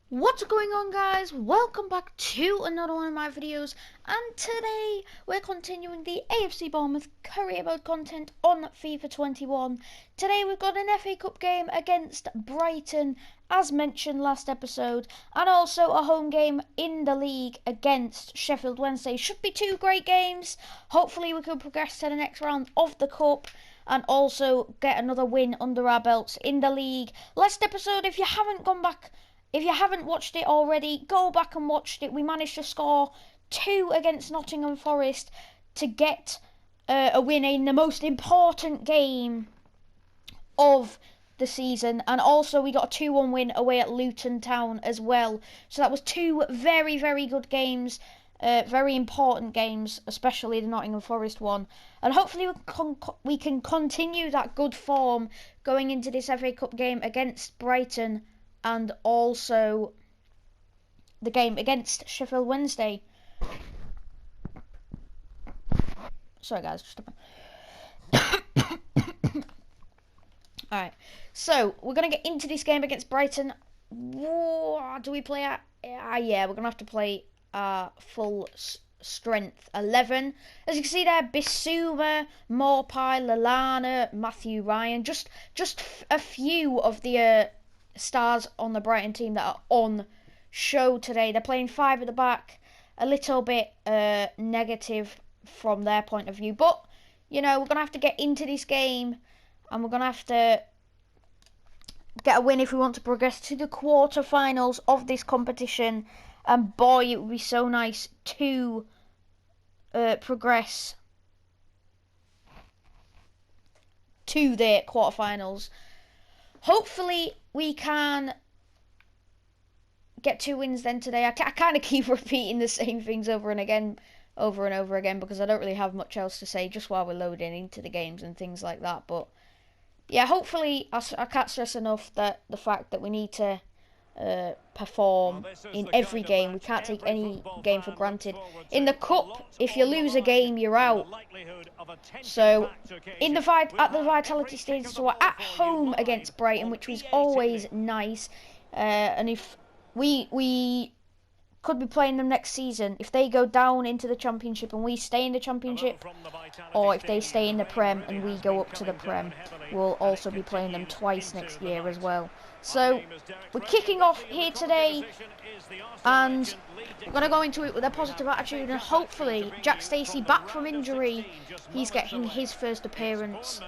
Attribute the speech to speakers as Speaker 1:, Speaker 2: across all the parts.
Speaker 1: What's going on, guys? Welcome back to another one of my videos, and today we're continuing the AFC Bournemouth career mode content on FIFA 21. Today we've got an FA Cup game against Brighton, as mentioned last episode, and also a home game in the league against Sheffield Wednesday. Should be two great games. Hopefully we can progress to the next round of the Cup and also get another win under our belts in the league. Last episode, if you haven't watched it already, go back and watch it. We managed to score 2 against Nottingham Forest to get a win in the most important game of the season. And also we got a 2-1 win away at Luton Town as well. So that was 2 very, very good games. Very important games, especially the Nottingham Forest one. And hopefully we can continue that good form going into this FA Cup game against Brighton, and also the game against Sheffield Wednesday. Sorry guys, just a minute. Alright, so we're going to get into this game against Brighton. Whoa, do we play at... yeah, we're going to have to play full strength 11. As you can see there, Bissouma, Maupay, Lallana, Matthew Ryan. Just a few of the... stars on the Brighton team that are on show today. They're playing 5 at the back, a little bit negative from their point of view, but you know, we're gonna have to get into this game and we're gonna have to get a win if we want to progress to the quarterfinals of this competition. And boy, it would be so nice to progress to the quarterfinals. Hopefully we can get 2 wins then today. I kind of keep repeating the same things over and over again because I don't really have much else to say just while we're loading into the games and things like that. But yeah, hopefully I can't stress enough that the fact that we need to perform in every game. We can't take any game for granted. In the Cup, if you lose a game, you're out. So, at the Vitality Stadium, so we're at home against Brighton, which was always nice. And if we could be playing them next season, if they go down into the Championship and we stay in the Championship, or if they stay in the Prem and we go up to the Prem, we'll also be playing them twice next year as well. So, we're kicking off here today, and we're going to go into it with a positive attitude, and hopefully Jack Stacey, back from injury, he's getting his first appearance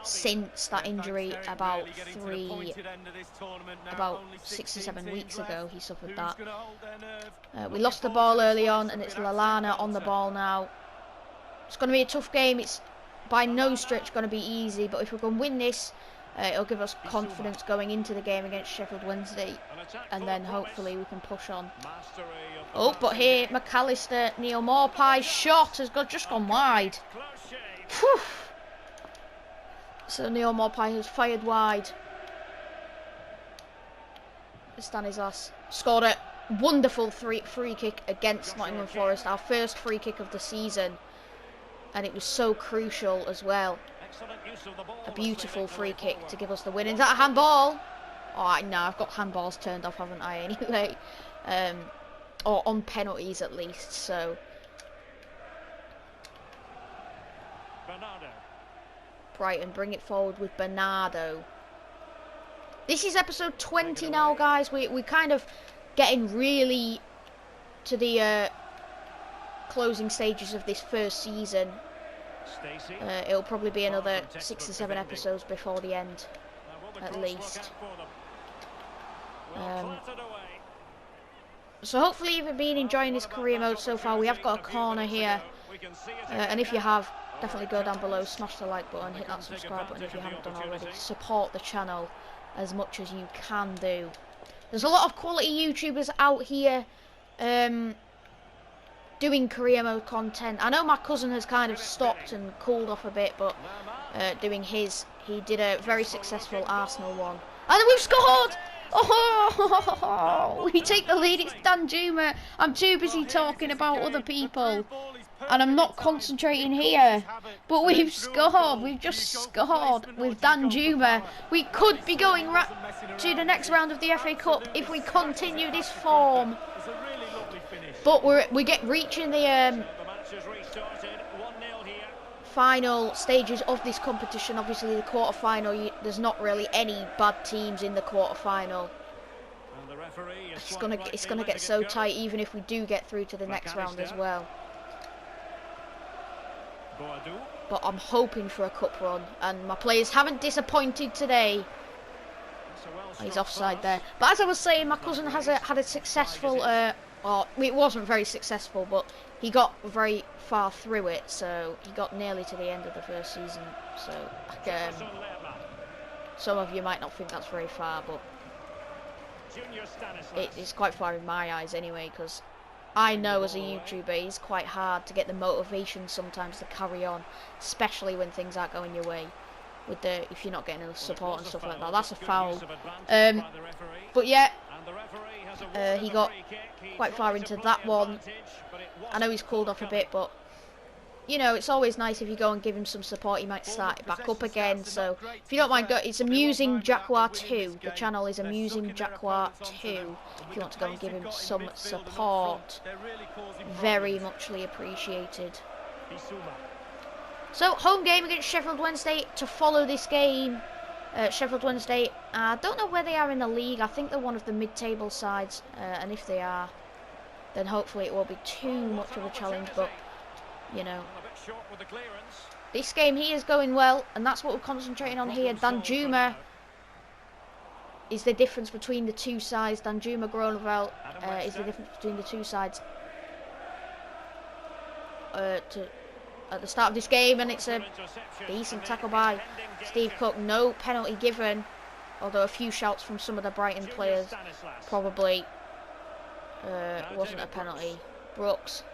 Speaker 1: since that injury about 6 or 7 weeks ago. He suffered that. We lost the ball early on, and it's Lallana on the ball now. It's going to be a tough game. It's by no stretch going to be easy, but if we can win this, it'll give us confidence going into the game against Sheffield Wednesday, and then hopefully we can push on. Oh, but here McAllister, Neil Maupay's shot has just gone wide. Whew. So Neil Maupay has fired wide. Stanislas scored a wonderful free kick against Nottingham Forest, our first free kick of the season, and it was so crucial as well. A beautiful free kick to give us the win. Is that a handball? Oh, no, I've got handballs turned off, haven't I, anyway? Or on penalties at least, so. Brighton bring it forward with Bernardo. This is episode 20 now, guys. We're kind of getting really to the closing stages of this first season. It'll probably be another 6 or 7 episodes before the end, at least. So hopefully you've been enjoying this career mode so far. We have got a corner here, and if you have, definitely go down below, smash the like button, hit that subscribe button if you haven't done already. Support the channel as much as you can do. There's a lot of quality YouTubers out here doing career mode content. I know my cousin has kind of stopped and cooled off a bit, but doing his, he did a very successful Arsenal one. And we've scored! Oh, we take the lead. It's Danjuma. I'm too busy talking about other people, and I'm not concentrating here. But we've scored. We've just scored with Danjuma. We could be going to the next round of the FA Cup if we continue this form. But we get reaching the final stages of this competition. Obviously the quarter-final, there's not really any bad teams in the quarter-final. It's gonna get so tight even if we do get through to the next round as well. But I'm hoping for a cup run, and my players haven't disappointed today. Oh, he's offside there. But as I was saying, my cousin had a successful well, it wasn't very successful, but he got very far through it, so he got nearly to the end of the first season. So some of you might not think that's very far, but it's quite far in my eyes anyway, because I know as a YouTuber it's quite hard to get the motivation sometimes to carry on, especially when things aren't going your way. If you're not getting enough support and stuff like that. That's a foul. But yeah, he got quite far into that one. I know he's cooled off a bit, but you know, it's always nice if you go and give him some support. He might start it back up again. So if you don't mind, it's Amusing Jaguar 2. The channel is Amusing Jaguar 2. If you want to go and give him some support, very muchly appreciated. So, home game against Sheffield Wednesday to follow this game. Sheffield Wednesday, I don't know where they are in the league. I think they're one of the mid-table sides. And if they are, then hopefully it won't be too much of a challenge. But, you know, this game here is going well. And that's what we're concentrating on here. Danjuma is the difference between the two sides. Danjuma Groeneveld is the difference between the two sides. At the start of this game, and it's a decent tackle by Steve Cook. No penalty given, although a few shouts from some of the Brighton players probably wasn't a penalty. Brooks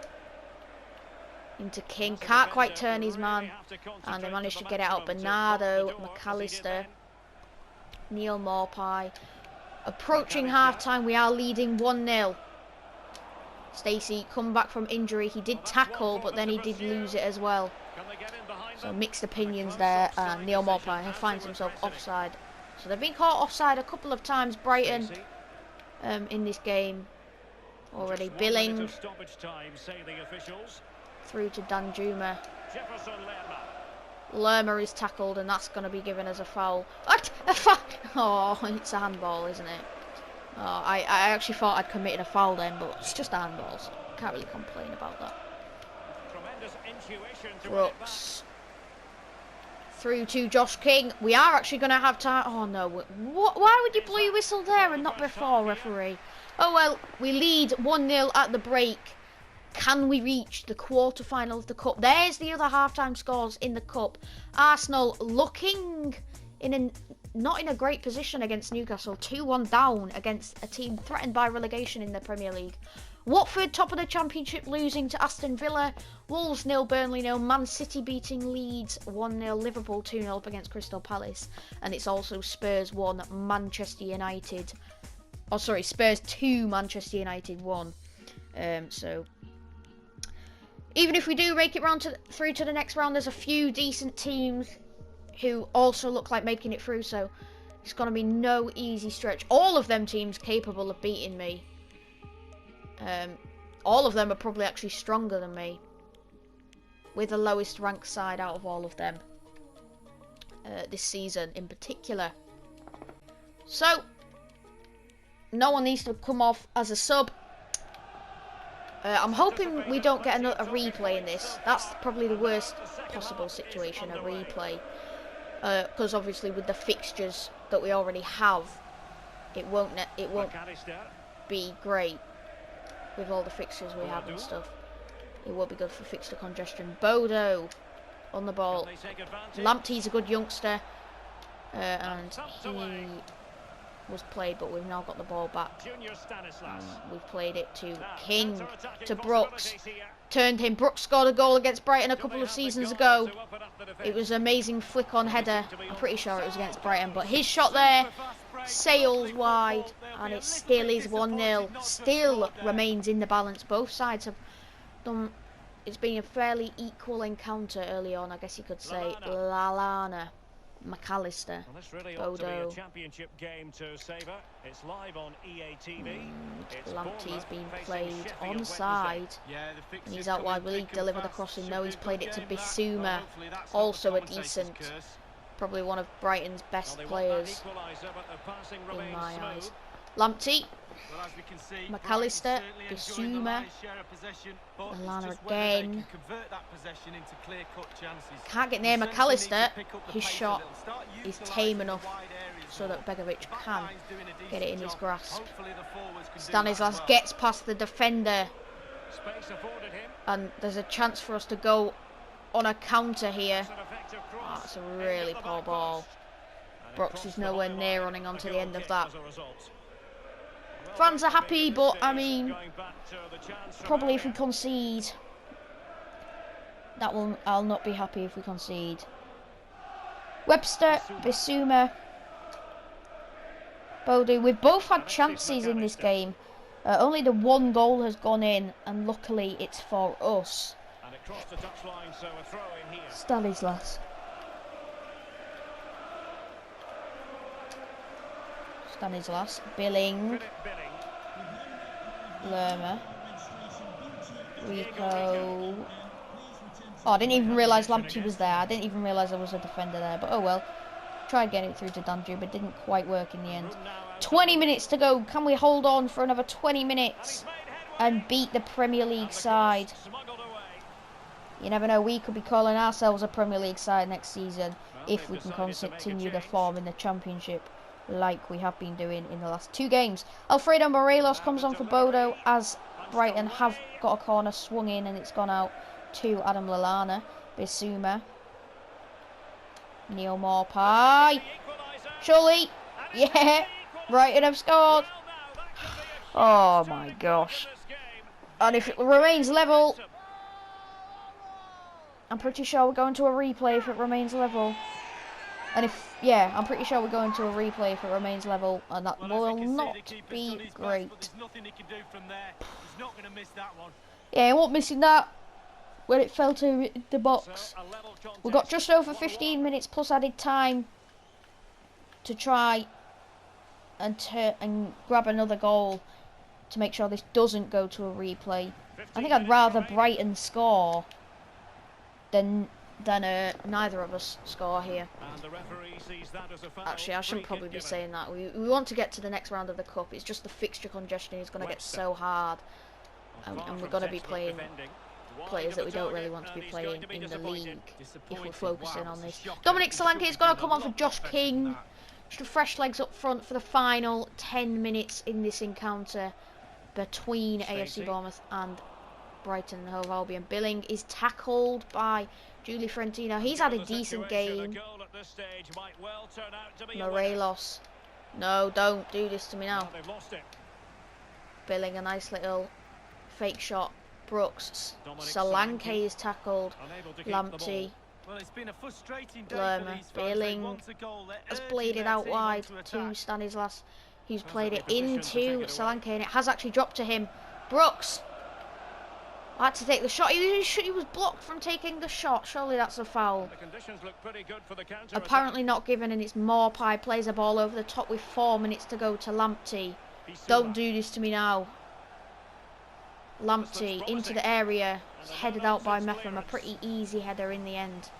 Speaker 1: into King, can't quite turn his man, and they managed to get it out. Bernardo, McAllister, Neil Morpie. Approaching half-time, we are leading 1-0. Stacey come back from injury. He did tackle, but then he did lose it as well. So mixed opinions there. Neil Morpie finds himself offside. So they've been caught offside a couple of times, Brighton, in this game already. Billing through to Danjuma. Lerma is tackled, and that's going to be given as a foul. What? A foul? Oh, it's a handball, isn't it? Oh, I actually thought I'd committed a foul then, but it's just handballs. Can't really complain about that. Brooks through to Josh King. We are actually going to have time. Oh no! Why would you blow your whistle there and not before, referee? Oh well, we lead 1-0 at the break. Can we reach the quarter-final of the cup? There's the other half-time scores in the cup. Arsenal looking not in a great position against Newcastle. 2-1 down against a team threatened by relegation in the Premier League. Watford top of the Championship losing to Aston Villa. Wolves 0, Burnley 0. Man City beating Leeds 1-0. Liverpool 2-0 up against Crystal Palace. And it's also Spurs 1, Manchester United. Oh, sorry, Spurs 2, Manchester United 1. So even if we do make it through to the next round, there's a few decent teams who also look like making it through, so it's going to be no easy stretch. All of them teams capable of beating me. All of them are probably actually stronger than me. We're the lowest ranked side out of all of them this season in particular. So no one needs to come off as a sub. I'm hoping we don't get a replay in this. That's probably the worst possible situation, a replay. Because obviously with the fixtures that we already have, it won't be great with all the fixtures we have and stuff. It won't be good for fixture congestion. Bodo on the ball. Lamptey's a good youngster, and he was played, but we've now got the ball back. We've played it to King, to Brooks. Turned him. Brooks scored a goal against Brighton a couple of seasons ago. It was an amazing flick on header. I'm pretty sure it was against Brighton, but his shot there sails wide, and it still is 1-0. Still remains in the balance. Both sides have done. It's been a fairly equal encounter early on, I guess you could say. Lallana, McAllister, Bodo. Lamptey's been played onside, and he's out wide. Will he deliver the crossing? No, he's played it to Bissouma, also a decent, probably one of Brighton's best players in my eyes. Lamptey, McAllister, Bissouma, Lallana again. Can't get near McAllister. His shot is tame enough so that Begovic can get it in his grasp. Stanislas gets past the defender, and there's a chance for us to go on a counter here. Oh, that's a really poor ball. Brooks is nowhere near running onto the end of that. Fans are happy, but I mean, probably if we concede, I'll not be happy if we concede. Webster, Bissouma, Bodo. We've both had chances in this game. Only the one goal has gone in, and luckily it's for us. Stanislas. Stanislas, Billing, Lerma, Rico. Oh, I didn't even realise Lamptey was there. I didn't even realise there was a defender there, but oh well. Tried getting it through to Danju, but didn't quite work in the end. 20 minutes to go. Can we hold on for another 20 minutes and beat the Premier League side? You never know, we could be calling ourselves a Premier League side next season if we can continue the form in the Championship, like we have been doing in the last 2 games. Alfredo Morelos comes on for Bodo, as Brighton have got a corner swung in and it's gone out to Adam Lallana. Bissouma, Neil Maupay, surely, yeah, Brighton have scored. Oh my gosh. And if it remains level, I'm pretty sure we're going to a replay if it remains level. And if, yeah, I'm pretty sure we're going to a replay if it remains level, and that will not be great. Yeah, he won't missing that when it fell to the box. We've got just over 15 minutes plus added time to try and grab another goal to make sure this doesn't go to a replay. I think I'd rather Brighton score than neither of us score here. Actually, I shouldn't probably be saying that. We want to get to the next round of the cup. It's just the fixture congestion is going to get so hard, and we're going to be playing players that we don't really want to be playing in the league if we're focusing on this. Dominic Solanke is going to come on for Josh King. Just fresh legs up front for the final 10 minutes in this encounter between AFC Bournemouth and Brighton and Hove Albion. Billing is tackled by Julie Frentino. He's had a decent game. Morelos. No, don't do this to me now. Billing, a nice little fake shot. Brooks. Solanke is tackled. Lamptey. Lerma. Billing has played it out wide to Stanislas. He's played it into Solanke, and it has actually dropped to him. Brooks. I had to take the shot. He was blocked from taking the shot. Surely that's a foul. Apparently not given, and it's Maupay plays a ball over the top with 4 minutes to go to Lamptey. Don't do this to me now. Lamptey into the area. It's headed out by Metham. A pretty easy header in the end.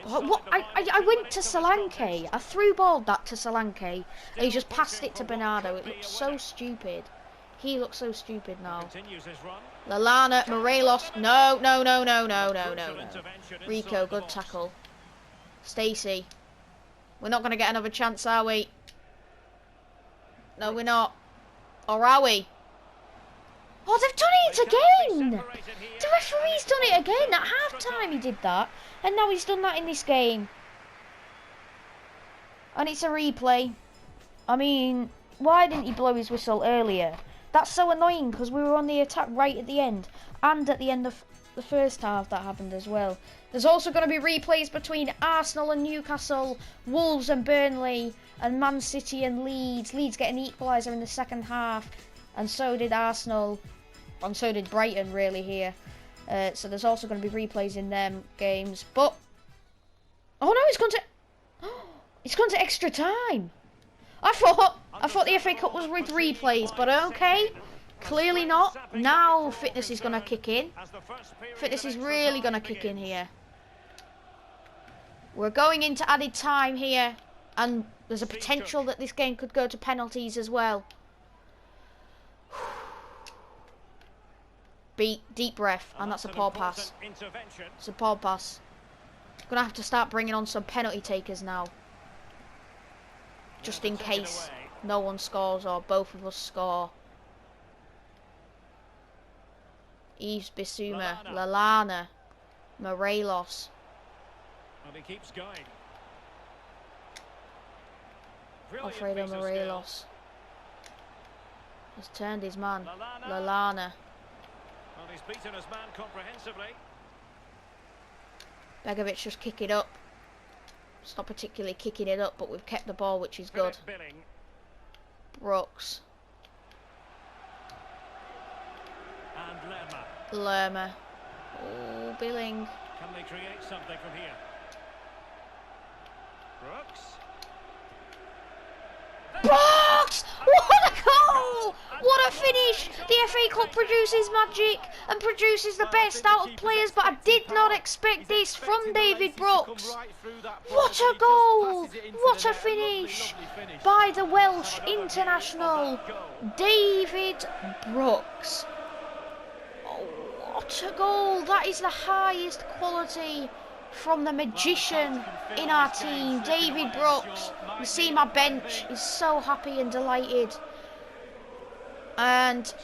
Speaker 1: What? I went to Solanke. I threw balled that to Solanke, and he just passed it to Bernardo. It looked so stupid. He looks so stupid now. Lallana, Morelos. No. Rico, good tackle. Stacey. We're not going to get another chance, are we? No, we're not. Or are we? Oh, they've done it again! The referee's done it again. At half-time he did that. And now he's done that in this game. And it's a replay. I mean, why didn't he blow his whistle earlier? That's so annoying because we were on the attack right at the end. And at the end of the first half that happened as well. There's also going to be replays between Arsenal and Newcastle, Wolves and Burnley, and Man City and Leeds. Leeds get an equaliser in the second half, and so did Arsenal, and so did Brighton really here. So there's also going to be replays in them games. But oh no, it's gone to extra time. I thought the FA Cup was with replays, but okay. Clearly not. Now fitness is going to kick in. Fitness is really going to kick in here. We're going into added time here, and there's a potential that this game could go to penalties as well. Deep breath, and that's a poor pass. It's a poor pass. Gonna have to start bringing on some penalty takers now, just in case no one scores or both of us score. Yves Bissouma, Lallana, Morelos.
Speaker 2: And he keeps going.
Speaker 1: Alfredo Morelos has turned his man. Lallana.
Speaker 2: Well, he's beaten his man comprehensively.
Speaker 1: Begovic just kick it up. It's not particularly kicking it up, but we've kept the ball, which is good. Brooks.
Speaker 2: And
Speaker 1: Lerma. Oh, Billing.
Speaker 2: Can they create something from here? Brooks.
Speaker 1: Brooks! What a goal! What a finish! The FA Cup produces magic and produces the best out of players, but I did not expect this from David Brooks. What a goal! What a finish by the Welsh international, David Brooks. Oh, what a goal! That is the highest quality from the magician in our team, David Brooks. You see my bench is so happy and delighted. And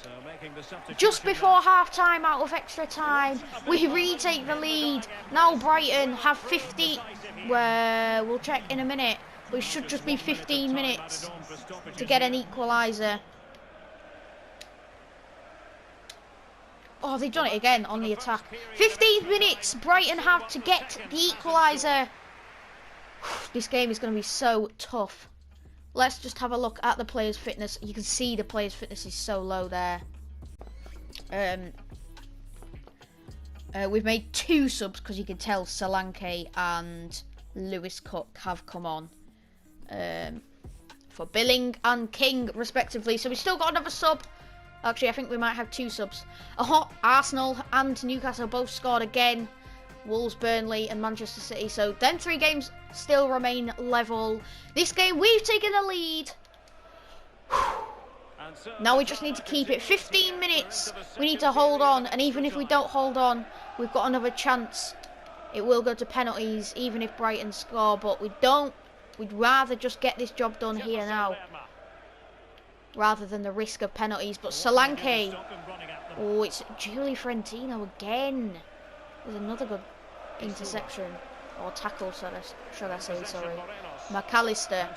Speaker 1: just before half time, out of extra time, we retake the lead. Now Brighton have 50. Well, we'll check in a minute. We should just be 15 minutes to get an equaliser. Oh, they've done it again on the attack. 15 minutes Brighton have to get the equaliser. This game is going to be so tough. Let's just have a look at the players' fitness. You can see the players' fitness is so low there. We've made 2 subs because you can tell Solanke and Lewis Cook have come on. For Billing and King, respectively. So we've still got another sub. Actually, I think we might have 2 subs. Arsenal and Newcastle both scored again. Wolves, Burnley and Manchester City. So them 3 games still remain level. This game we've taken the lead. Now we just need to keep it 15 minutes. We need to hold on, and even if we don't hold on, we've got another chance. It will go to penalties even if Brighton score, but we don't. We'd rather just get this job done here now rather than the risk of penalties. But Solanke. Oh, it's Giulio Fiorentino again. There's another good interception. Or tackle, should I say, sorry. McAllister.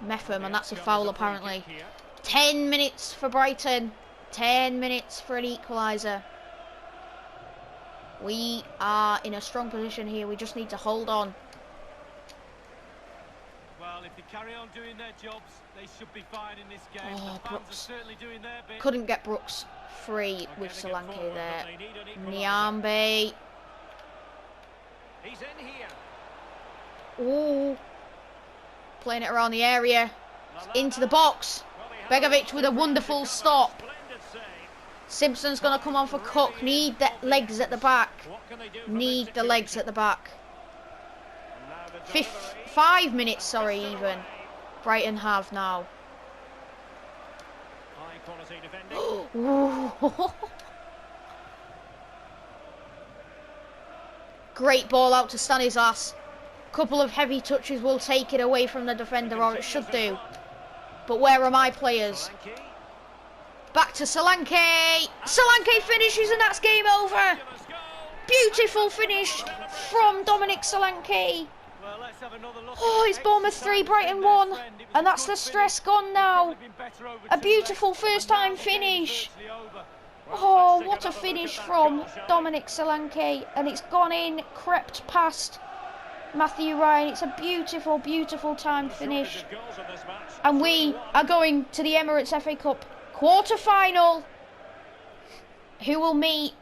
Speaker 1: Meffam, and that's a foul apparently. 10 minutes for Brighton. 10 minutes for an equaliser. We are in a strong position here. We just need to hold on.
Speaker 2: Well, if they carry on doing their jobs, they should be fine in this game.
Speaker 1: Oh,
Speaker 2: the fans are certainly doing their bit.
Speaker 1: Couldn't get Brooks free with Solanke there. Nyambe.
Speaker 2: He's in here.
Speaker 1: Ooh. Playing it around the area. Into the box. Begovic with a wonderful stop. Simpson's going to come on for Cook. Need the legs at the back. Need the legs at the back. 5 minutes, sorry, even. Brighton have now. Great ball out to Stanislas. Couple of heavy touches will take it away from the defender, or it should do. But where are my players? Back to Solanke. Solanke finishes and that's game over. Beautiful finish from Dominic Solanke. Oh, it's Bournemouth 3, Brighton 1. And that's the stress gone now. A beautiful first time finish. Oh, what a finish from Dominic Solanke. And it's gone in, crept past Matthew Ryan. It's a beautiful, beautiful time finish. And we are going to the Emirates FA Cup quarter-final. Who will meet?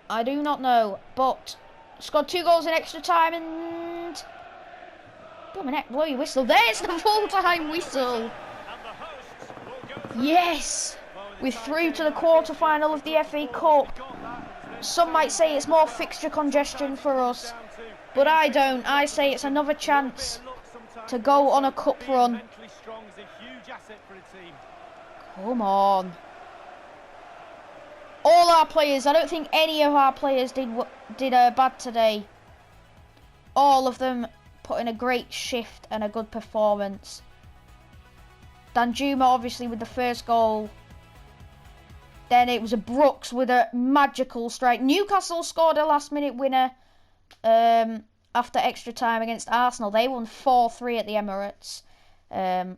Speaker 1: I do not know. But scored 2 goals in extra time and... Dominic, blow your whistle. There's the full-time whistle. Yes. We're through to the quarter-final of the FA Cup. Some might say it's more fixture congestion for us. But I don't. I say it's another chance to go on a cup run. Come on. All our players, I don't think any of our players did bad today. All of them put in a great shift and a good performance. Danjuma obviously with the first goal. Then it was a Brooks with a magical strike. Newcastle scored a last-minute winner after extra time against Arsenal. They won 4-3 at the Emirates. And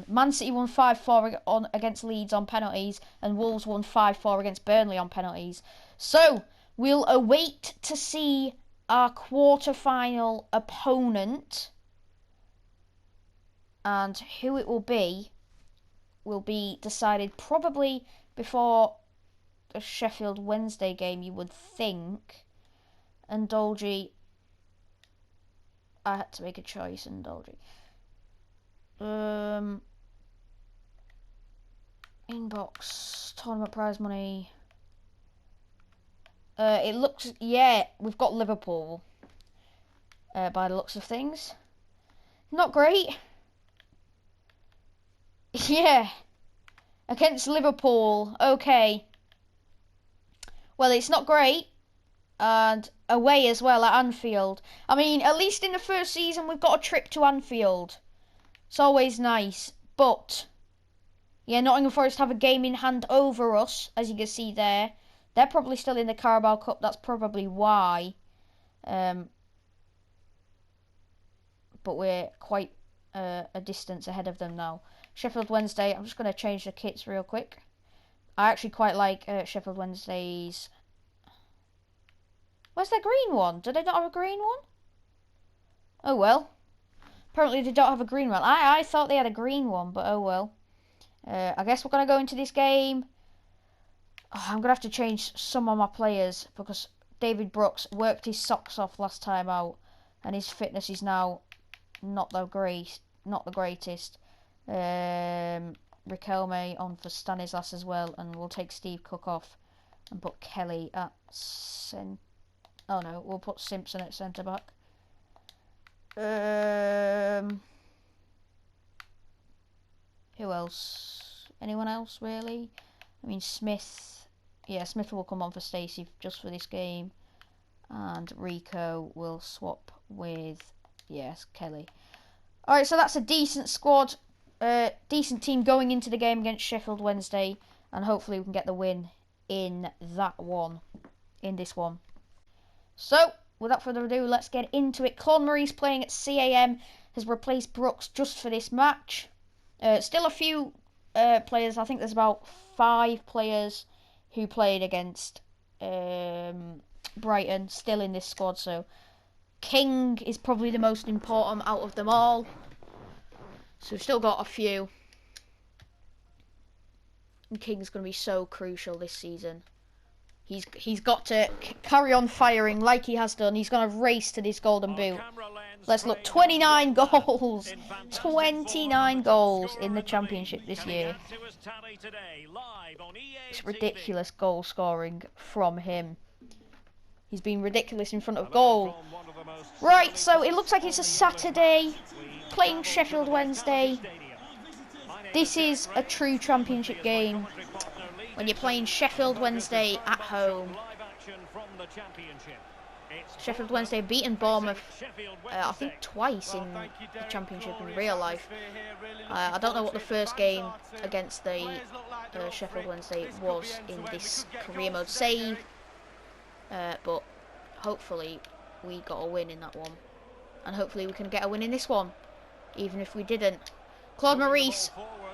Speaker 1: Man City won 5-4 against Leeds on penalties. And Wolves won 5-4 against Burnley on penalties. So, we'll await to see our quarter-final opponent. And who it will be decided probably before the Sheffield Wednesday game, you would think. And Dolgy, I had to make a choice, and Dolgy. Inbox, tournament prize money. It looks, yeah, we've got Liverpool. By the looks of things. Not great. Yeah. Against Liverpool. Okay. Well, it's not great. And away as well at Anfield. I mean, at least in the first season, we've got a trip to Anfield. It's always nice. But, yeah, Nottingham Forest have a game in hand over us, as you can see there. They're probably still in the Carabao Cup. That's probably why. But we're quite a distance ahead of them now. Sheffield Wednesday, I'm just going to change the kits real quick. I actually quite like Sheffield Wednesday's... Where's their green one? Do they not have a green one? Oh well. Apparently they don't have a green one. I thought they had a green one, but oh well. I guess we're going to go into this game. Oh, I'm going to have to change some of my players because David Brooks worked his socks off last time out. And his fitness is now not the greatest. Riquelme on for Stanislas as well, and we'll take Steve Cook off and put Kelly at oh no, we'll put Simpson at centre back. Who else? Anyone else really? I mean Smith. Yeah, Smith will come on for Stacey just for this game, and Rico will swap with Kelly. All right, so that's a decent squad. Decent team going into the game against Sheffield Wednesday, and hopefully we can get the win in this one. So, without further ado, let's get into it. Claude Maurice playing at CAM has replaced Brooks just for this match. Still a few players. I think there's about 5 players who played against Brighton still in this squad. So, King is probably the most important out of them all. So we've still got a few. And King's going to be so crucial this season. He's got to carry on firing like he has done. He's going to race to this golden boot. Let's look. 29 goals. 29 goals in the Championship this year. It's ridiculous goal scoring from him. He's been ridiculous in front of goal. Right, so it looks like it's a Saturday. Playing Sheffield Wednesday. This is a true Championship game. When you're playing Sheffield Wednesday at home. Sheffield Wednesday beaten Bournemouth, I think twice in the Championship in real life. I don't know what the first game against the Sheffield Wednesday was in this career mode save. But hopefully we got a win in that one. And hopefully we can get a win in this one. Even if we didn't. Claude Maurice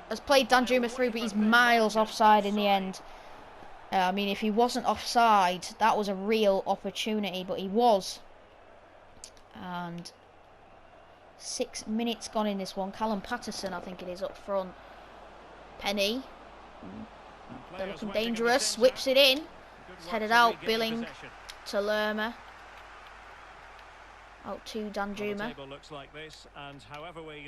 Speaker 1: has played Danjuma through, but he's miles offside in the end. I mean, if he wasn't offside, that was a real opportunity, but he was. And 6 minutes gone in this one. Callum Patterson, I think it is, up front. Penny. They're looking dangerous. Whips it in. It's headed out. Billing to Lerma. Out to Danjuma.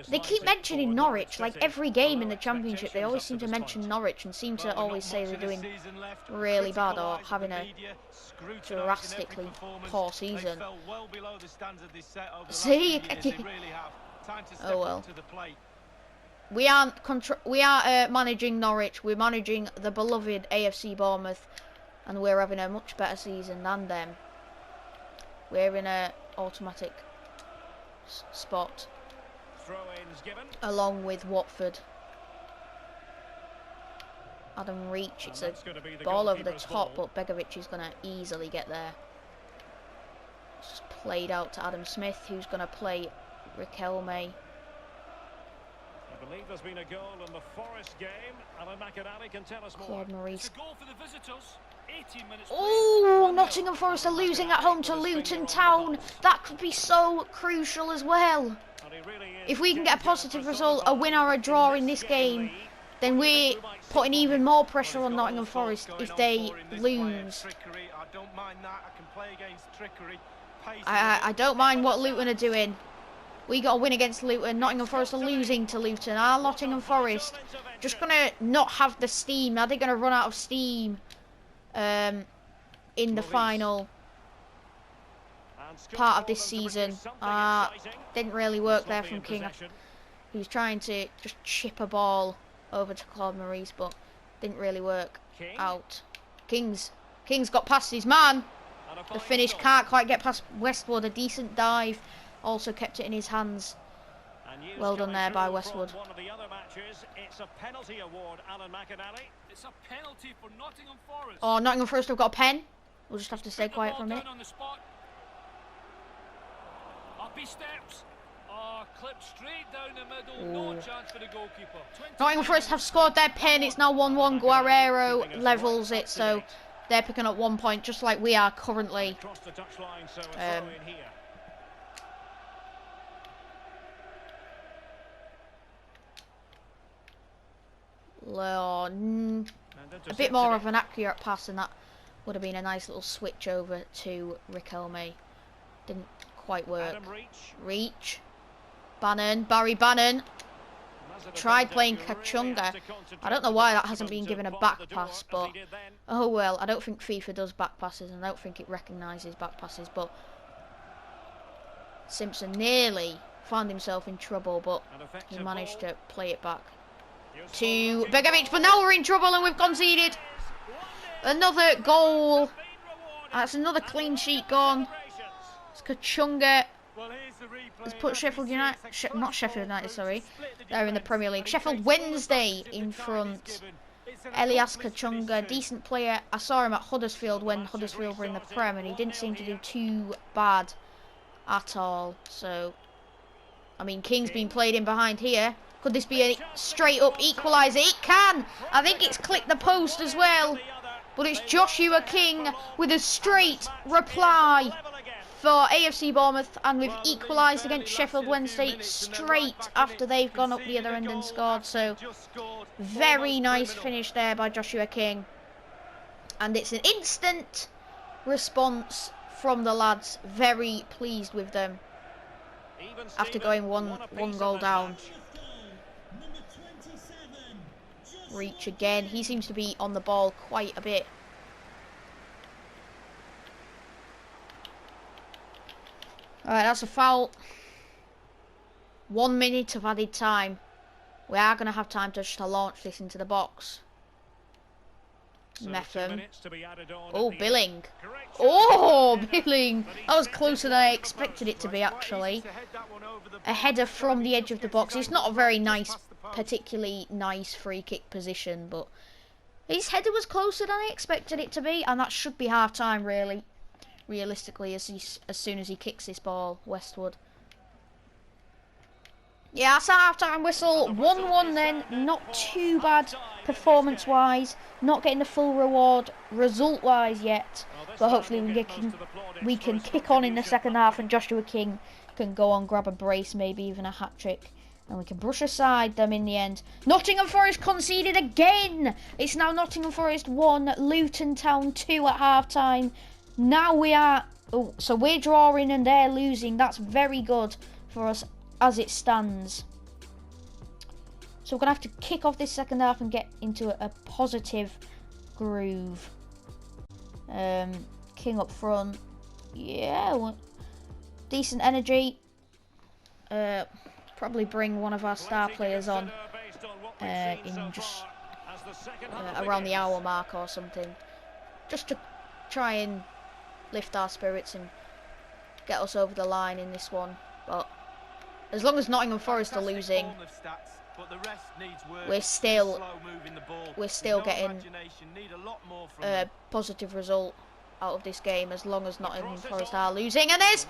Speaker 1: They keep mentioning Norwich, like every game in the Championship. They always seem to mention Norwich and seem to always say they're doing really bad or having a drastically poor season. See, oh well. We aren't managing Norwich. We're managing the beloved AFC Bournemouth, and we're having a much better season than them. We're in a automatic spot along with Watford. Adam Reach, it's a ball over the top, but Begovic is going to easily get there. It's just played out to Adam Smith, who's going to play Riquelme.
Speaker 3: I believe there's been a goal in the Forest game. Alan McInally can tell us more.
Speaker 1: Claude Maurice.
Speaker 2: It's a goal for the visitors. 18 minutes.
Speaker 1: Oh, Nottingham Forest are losing at home to Luton Town. That could be so crucial as well. If we can get a positive result, a win or a draw in this game, then we're putting even more pressure on Nottingham Forest if they lose. I don't mind what Luton are doing. We got a win against Luton. Nottingham Forest are losing to Luton. Are Nottingham Forest just going to not have the steam? Are they going to run out of steam in the final part of this season? Didn't really work there from King. He was trying to just chip a ball over to Claude Maurice, but didn't really work out. King's got past his man. The finish can't quite get past Westwood. A decent dive. Also kept it in his hands. Well done there by Westwood.
Speaker 3: It's a penalty award, Alan McInally.
Speaker 2: It's a penalty for Nottingham Forest.
Speaker 1: Oh, Nottingham Forest have got a pen. We'll just have to stay quiet for a minute.
Speaker 2: Up he steps. Oh, clipped straight down the middle. No chance for the goalkeeper.
Speaker 1: Nottingham Forest have scored their pen. It's now 1-1. Guerrero levels it, so they're picking up 1 point, just like we are currently. A bit more of an accurate pass, and that would have been a nice little switch over to Riquelme. Didn't quite work. Reach. Barry Bannon. Tried playing Kachunga. I don't know why that hasn't been given a back pass, but oh well. I don't think FIFA does back passes, and I don't think it recognises back passes, but Simpson nearly found himself in trouble, but he managed to play it back to Begovic, but now we're in trouble and we've conceded another goal. That's another clean sheet gone. It's Kachunga has put Sheffield United, not Sheffield United, sorry, they're in the Premier League. Sheffield Wednesday in front. Elias Kachunga, decent player. I saw him at Huddersfield when Huddersfield were in the Prem, and he didn't seem to do too bad at all. So, I mean, King's been played in behind here. Could this be a straight up equaliser? It can! I think it's clicked the post as well. But it's Joshua King with a straight reply for AFC Bournemouth, and we've equalised against Sheffield Wednesday straight after they've gone up the other end and scored. So, very nice finish there by Joshua King. And it's an instant response from the lads. Very pleased with them after going one goal down. Reach again. He seems to be on the ball quite a bit. Alright, that's a foul. 1 minute of added time. We are going to have time to launch this into the box. Metham. Oh, Billing. Oh, Billing. That was closer than I expected it to be, actually. A header from the edge of the box. It's not a very nice, particularly nice free kick position, but his header was closer than I expected it to be, and that should be half time, really. Realistically, as soon as he kicks this ball, Westwood. Yeah, that's a half-time whistle. 1-1 then. Not too bad performance-wise, not getting the full reward result-wise yet. But hopefully we can kick on in the second half, and Joshua King can go on, grab a brace, maybe even a hat-trick. And we can brush aside them in the end. Nottingham Forest conceded again. It's now Nottingham Forest 1, Luton Town 2 at half-time. Now we are... Oh, so we're drawing and they're losing. That's very good for us as it stands. So we're going to have to kick off this second half and get into a positive groove. King up front. Yeah, decent energy. Probably bring one of our star players on in just around the hour mark or something, just to try and lift our spirits and get us over the line in this one. But as long as Nottingham Forest are losing, we're still getting a positive result out of this game, as long as Nottingham Forest are losing. And there's...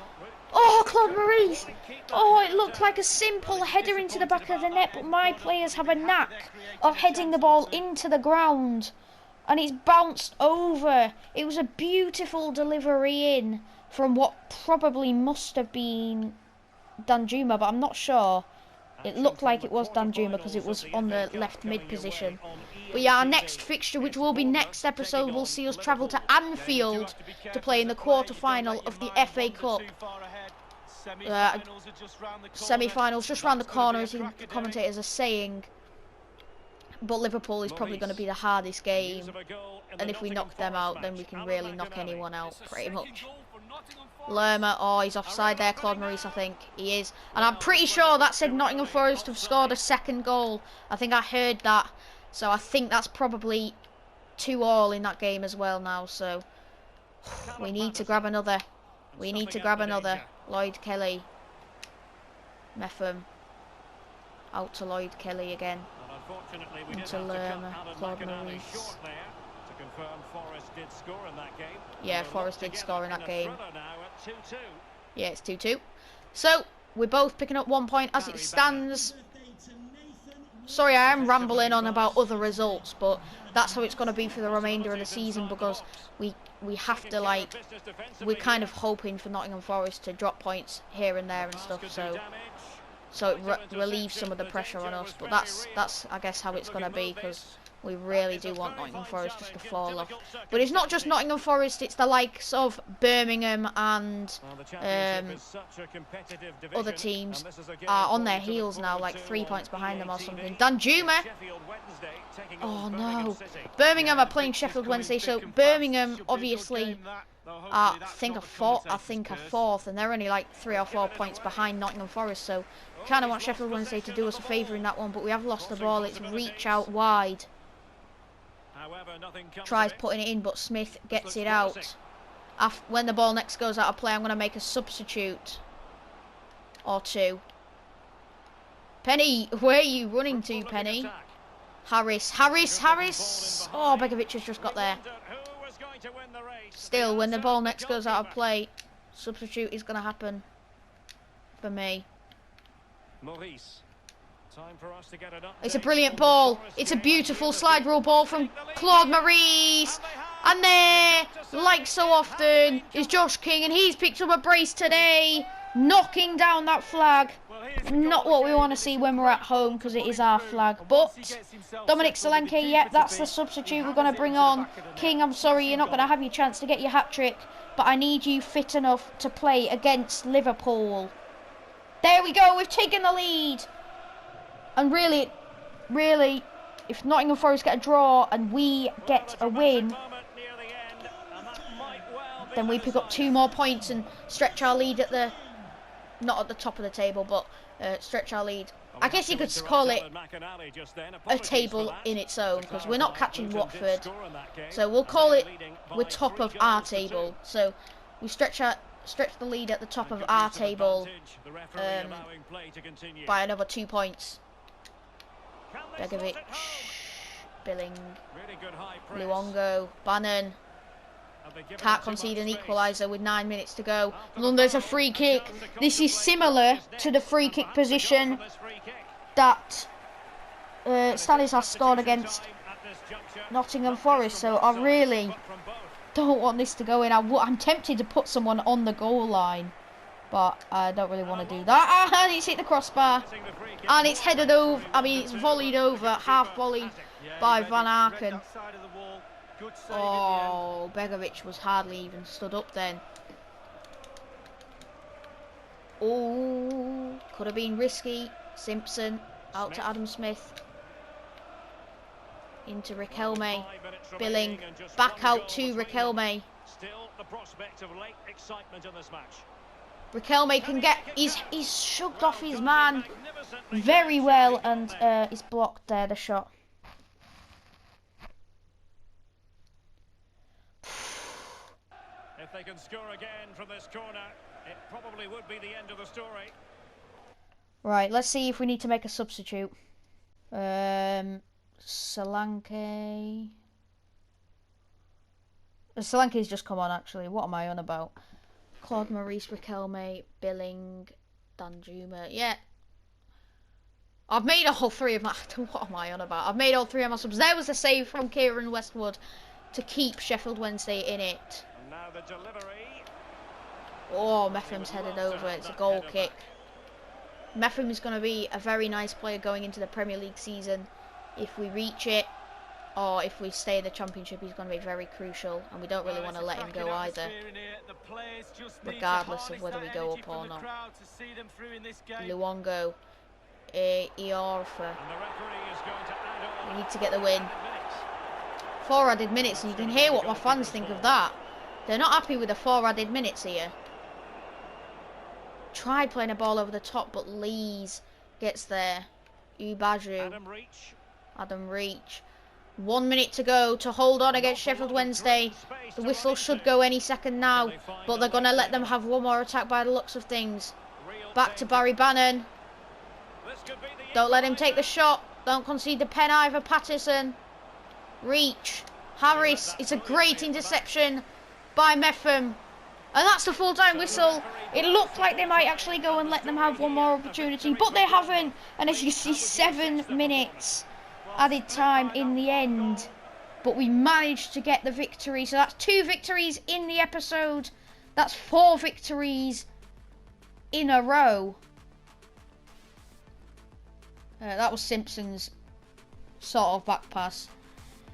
Speaker 1: Oh, Claude Maurice! Oh, it looked like a simple header into the back of the net, but my players have a knack of heading the ball into the ground. And it's bounced over. It was a beautiful delivery in from what probably must have been Danjuma, but I'm not sure. It looked like it was Danjuma because it was on the left mid position. But yeah, our next fixture, which will be next episode, will see us travel to Anfield to play in the quarter-final of the FA Cup. Semi-finals just round the corner, as the commentators are saying. But Liverpool is probably going to be the hardest game. And if we knock them out, then we can really knock anyone out, pretty much. Lerma, oh, he's offside there, Claude Maurice, I think. He is. And I'm pretty sure that said Nottingham Forest have scored a second goal. I think I heard that. So I think that's probably 2-2 in that game as well now. So we need to grab another. We need to grab another. Lloyd Kelly. Metham. Out to Lloyd Kelly again. Into Lerma, Claude Maurice. Yeah, Forest did score in that game. Yeah, it's 2-2. So, we're both picking up 1 point as it stands. Sorry, I am rambling on about other results, but that's how it's going to be for the remainder of the season, because we have to, like, we're kind of hoping for Nottingham Forest to drop points here and there and stuff, so it relieves some of the pressure on us. But that's I guess how it's going to be, because we really do want Nottingham Forest just to fall off. But it's not just Nottingham Forest, it's the likes of Birmingham and other teams are on their heels now, like 3 points behind them or something. Danjuma! Oh no. Birmingham are playing Sheffield Wednesday, so Birmingham obviously are, I think, a fourth, and they're only like 3 or 4 points behind Nottingham Forest, so we kind of want Sheffield Wednesday to do us a favour in that one, but we have lost the ball. It's reach out wide. Tries putting it in, but Smith gets it out. When the ball next goes out of play, I'm going to make a substitute or two. Penny, where are you running to, Penny? Harris. Oh, Begovic has just got there. Still, when the ball next goes out of play, substitute is going to happen for me. It's a brilliant ball. It's a beautiful slide rule ball from Claude Maurice. And there, like so often, is Josh King, and he's picked up a brace today, knocking down that flag. Not what we want to see when we're at home, because it is our flag. But Dominic Solanke, yep, that's the substitute we're going to bring on. King, I'm sorry, you're not going to have your chance to get your hat-trick, but I need you fit enough to play against Liverpool. There we go, we've taken the lead. And really, if Nottingham Forest get a draw and we get a win, then we pick up 2 more points and stretch our lead at the, not at the top of the table, but stretch our lead. I guess you could call it a table in its own, because we're not catching Watford. So we'll call it, we're top of our table. So we stretch the lead at the top of our table by another 2 points. Begovic, Billing, Luongo, Bannon. Can't concede an equaliser with 9 minutes to go. And there's a free kick. This is similar to the free kick position that Stanislas scored against Nottingham Forest, so I really don't want this to go in. I'm tempted to put someone on the goal line, but I don't really want to do that. And it's hit the crossbar, and it's headed over. I mean, it's volleyed over, half volley by Van Aken. Oh, Begovic was hardly even stood up then. Oh, could have been risky. Simpson out to Adam Smith. Into Riquelme. Billing back out to Riquelme.
Speaker 3: Still the prospect of late excitement in this match.
Speaker 1: Riquelme can get, he's shoved off his man very well, and he's blocked there, the shot.
Speaker 3: If they can score again from this corner, it probably would be the end of the story.
Speaker 1: Right, let's see if we need to make a substitute. Solanke. Solanke's just come on, actually. What am I on about? Claude Maurice, Riquelme, Billing, Danjuma. Yeah. I've made all three of my... What am I on about? I've made all three of my subs. There was a save from Kieran Westwood to keep Sheffield Wednesday in it.
Speaker 3: And now the delivery.
Speaker 1: Oh, Meffam's headed over. It's a goal kick. Meffam is going to be a very nice player going into the Premier League season. If we reach it, or if we stay in the Championship, he's going to be very crucial, and we don't really want to let him go either, regardless of whether we go up or not. Luongo, Iorfa. We need to get the win. 4 added minutes, and you can hear what my fans think of that. They're not happy with the 4 added minutes here. Tried playing a ball over the top, but Lees gets there. Ubaju. Adam Reach. 1 minute to go to hold on against Sheffield Wednesday. The whistle should go any second now, but they're going to let them have one more attack by the looks of things. Back to Barry Bannon. Don't let him take the shot. Don't concede the pen either, Patterson. Reach. Harris. It's a great interception by Meffam. And that's the full-time whistle. It looked like they might actually go and let them have one more opportunity, but they haven't. And as you see, 7 minutes added time in the end. But we managed to get the victory. So that's 2 victories in the episode. That's 4 victories in a row. That was Simpson's sort of back pass.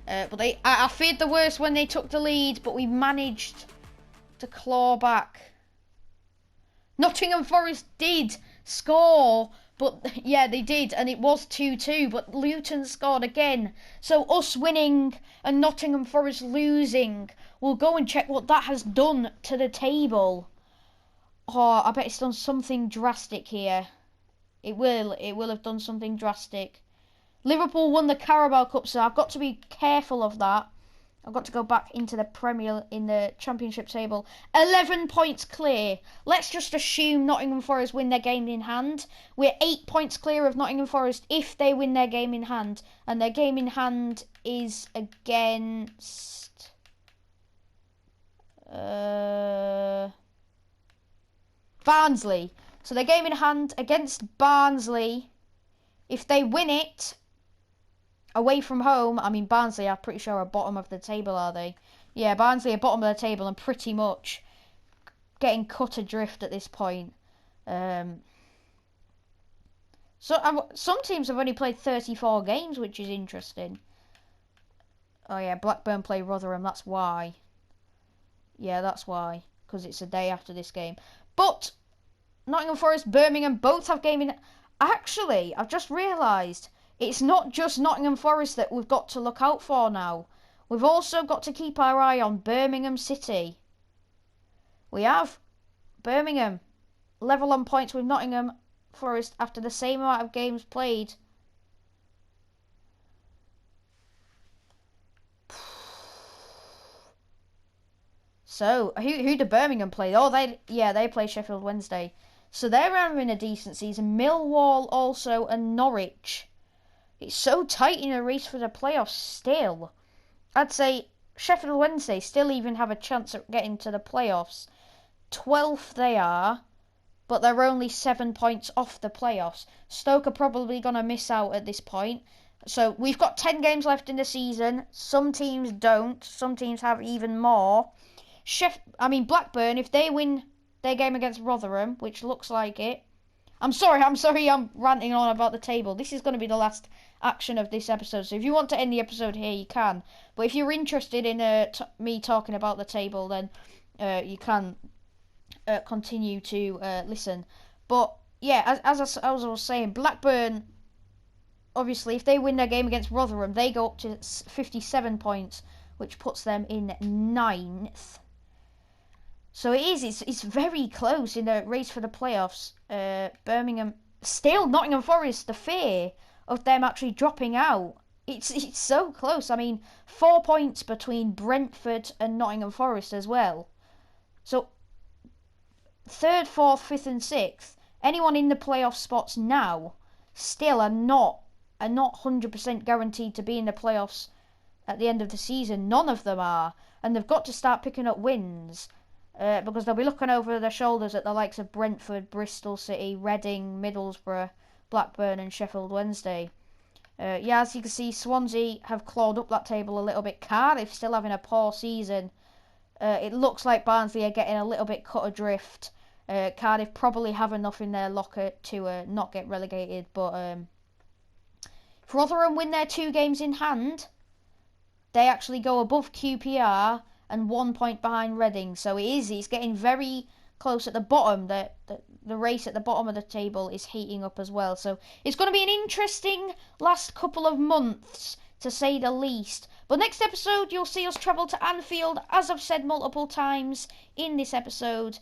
Speaker 1: But I feared the worst when they took the lead, but we managed to claw back. Nottingham Forest did score, but yeah, they did, and it was 2-2, but Luton scored again. So us winning and Nottingham Forest losing, we'll go and check what that has done to the table. Oh, I bet it's done something drastic here. It will have done something drastic. Liverpool won the Carabao Cup, so I've got to be careful of that. I've got to go back into the Championship table. 11 points clear. Let's just assume Nottingham Forest win their game in hand. We're 8 points clear of Nottingham Forest if they win their game in hand. And their game in hand is against... Barnsley. So their game in hand against Barnsley. If they win it... away from home, I mean Barnsley, I'm pretty sure are bottom of the table, are they? Yeah, Barnsley are bottom of the table and pretty much getting cut adrift at this point. Some teams have only played 34 games, which is interesting. Oh yeah, Blackburn play Rotherham, that's why. Yeah, that's why, because it's a day after this game. But Nottingham Forest, Birmingham, both have game in... Actually, I've just realised... it's not just Nottingham Forest that we've got to look out for now. We've also got to keep our eye on Birmingham City. We have Birmingham level on points with Nottingham Forest after the same amount of games played. So, who do Birmingham play? Oh, they play Sheffield Wednesday. So they're having a decent season. Millwall also, and Norwich. It's so tight in a race for the playoffs still. I'd say Sheffield Wednesday still even have a chance at getting to the playoffs. 12th they are, but they're only 7 points off the playoffs. Stoke are probably going to miss out at this point. So we've got 10 games left in the season. Some teams don't. Some teams have even more. Blackburn, if they win their game against Rotherham, which looks like it. I'm sorry, I'm ranting on about the table. This is going to be the last action of this episode. So if you want to end the episode here, you can. But if you're interested in me talking about the table, then you can continue to listen. But yeah, as I was saying, Blackburn, obviously, if they win their game against Rotherham, they go up to 57 points, which puts them in 9th. So it's very close in the race for the playoffs. Birmingham, still Nottingham Forest, the fear of them actually dropping out. It's so close. 4 points between Brentford and Nottingham Forest as well. So 3rd, 4th, 5th and 6th, anyone in the playoff spots now still are not 100% guaranteed to be in the playoffs at the end of the season. None of them are, and they've got to start picking up wins. Because they'll be looking over their shoulders at the likes of Brentford, Bristol City, Reading, Middlesbrough, Blackburn and Sheffield Wednesday. As you can see, Swansea have clawed up that table a little bit. Cardiff still having a poor season. It looks like Barnsley are getting a little bit cut adrift. Cardiff probably have enough in their locker to not get relegated. But if Rotherham win their 2 games in hand, they actually go above QPR and 1 point behind Reading. So it's getting very close at the bottom. The race at the bottom of the table is heating up as well. So it's going to be an interesting last couple of months, to say the least. But next episode, you'll see us travel to Anfield, as I've said multiple times in this episode,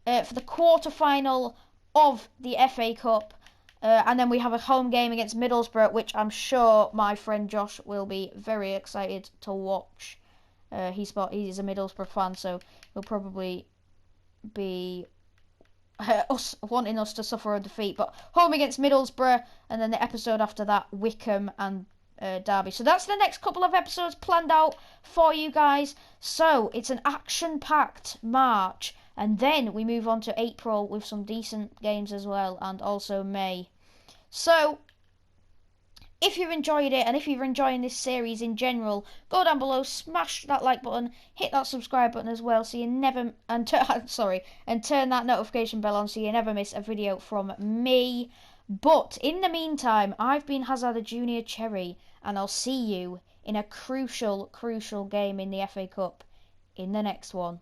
Speaker 1: for the quarter-final of the FA Cup. And then we have a home game against Middlesbrough, which I'm sure my friend Josh will be very excited to watch. He's a Middlesbrough fan, so he'll probably be wanting us to suffer a defeat. But home against Middlesbrough, and then the episode after that, Wickham and Derby. So that's the next couple of episodes planned out for you guys. So it's an action-packed March, and then we move on to April with some decent games as well, and also May. So if you've enjoyed it, and if you're enjoying this series in general, go down below, smash that like button, hit that subscribe button as well, so you never and turn that notification bell on so you never miss a video from me. But in the meantime, I've been Hazard the Junior Cherry, and I'll see you in a crucial game in the FA Cup in the next one.